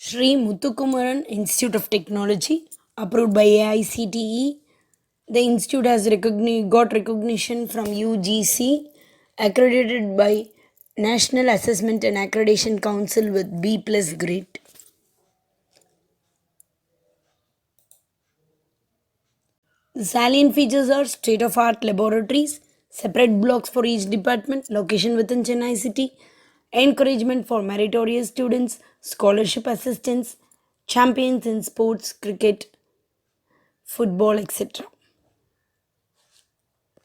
Sri Muthukumaran Institute of Technology, approved by AICTE. The institute has got recognition from UGC, accredited by National Assessment and Accreditation Council with B+ grade. The salient features are state-of-art laboratories, separate blocks for each department, location within Chennai city, encouragement for meritorious students, scholarship assistance, champions in sports, cricket, football, etc.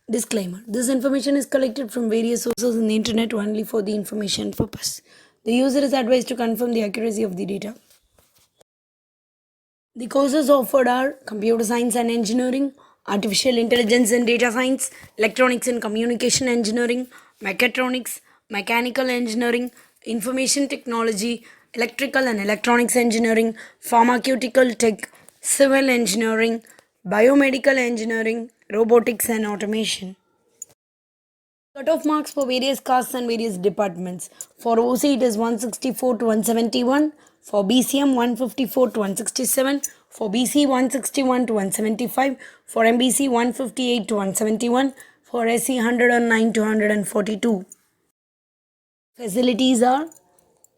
Disclaimer: this information is collected from various sources on the internet only for the information purpose. The user is advised to confirm the accuracy of the data. The courses offered are Computer Science and Engineering, Artificial Intelligence and Data Science, Electronics and Communication Engineering, Mechatronics, Mechanical Engineering, Information Technology, Electrical and Electronics Engineering, Pharmaceutical Tech, Civil Engineering, Biomedical Engineering, Robotics and Automation. Cut-off marks for various castes and various departments. For OC it is 164 to 171. For BCM 154 to 167. For BC 161 to 175. For MBC 158 to 171. For SC 109 to 142. Facilities are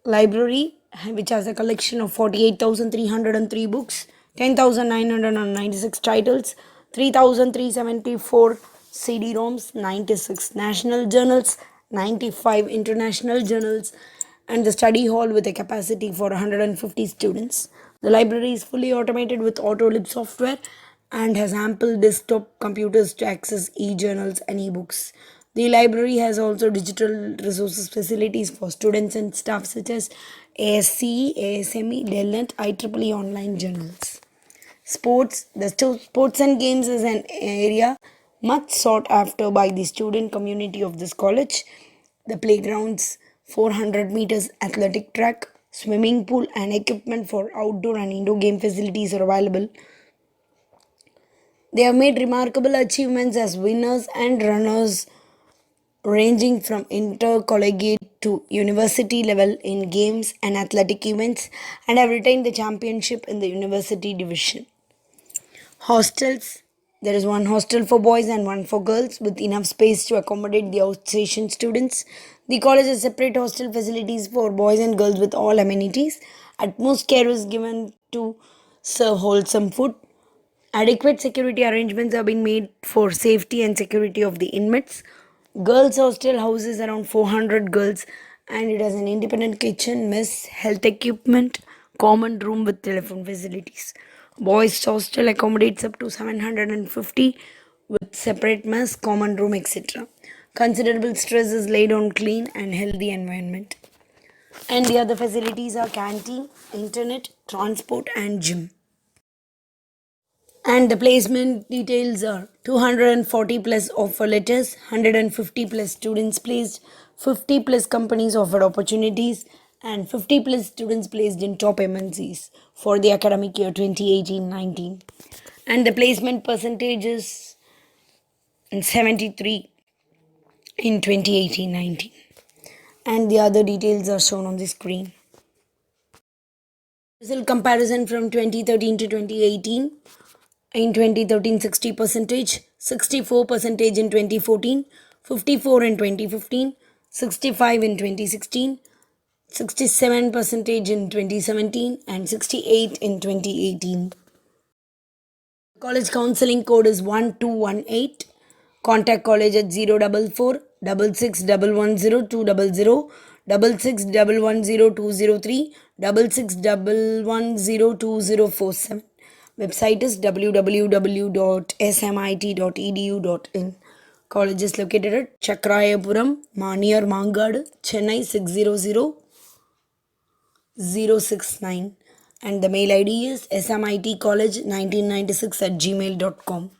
library, which has a collection of 48,303 books, 10,996 titles, 3,374 CD-ROMs, 96 national journals, 95 international journals, and the study hall with a capacity for 150 students. The library is fully automated with AutoLib software and has ample desktop computers to access e-journals and e-books. The library has also digital resources facilities for students and staff such as ASCE, ASME, DELNET, IEEE online journals. Sports. The sports and games is an area much sought after by the student community of this college. The playgrounds, 400 meters athletic track, swimming pool and equipment for outdoor and indoor game facilities are available. They have made remarkable achievements as winners and runners ranging from intercollegiate to university level in games and athletic events, and have retained the championship in the university division. Hostels. There is one hostel for boys and one for girls with enough space to accommodate the outstation students. The college has separate hostel facilities for boys and girls with all amenities. Utmost care is given to serve wholesome food. Adequate security arrangements are being made for safety and security of the inmates. Girls' hostel houses around 400 girls and it has an independent kitchen, mess, health equipment, common room with telephone facilities. Boys' hostel accommodates up to 750 with separate mess, common room, etc. Considerable stress is laid on clean and healthy environment. And the other facilities are canteen, internet, transport, and gym. And the placement details are 240 plus offer letters, 150 plus students placed, 50 plus companies offered opportunities, and 50 plus students placed in top MNCs for the academic year 2018-19. And the placement percentage is 73 in 2018-19. And the other details are shown on the screen. Result comparison from 2013 to 2018. In 2013, 60 percentage, 64 percentage in 2014, 54 in 2015, 65 in 2016, 67 percentage in 2017, and 68 in 2018. College counseling code is 1218. Contact college at 044 66 110 200, 66 110 203, 66 110 2047. Website is www.smit.edu.in. College is located at Chakrayapuram, near Mangad, Chennai 600069. And the mail ID is smitcollege1996@gmail.com.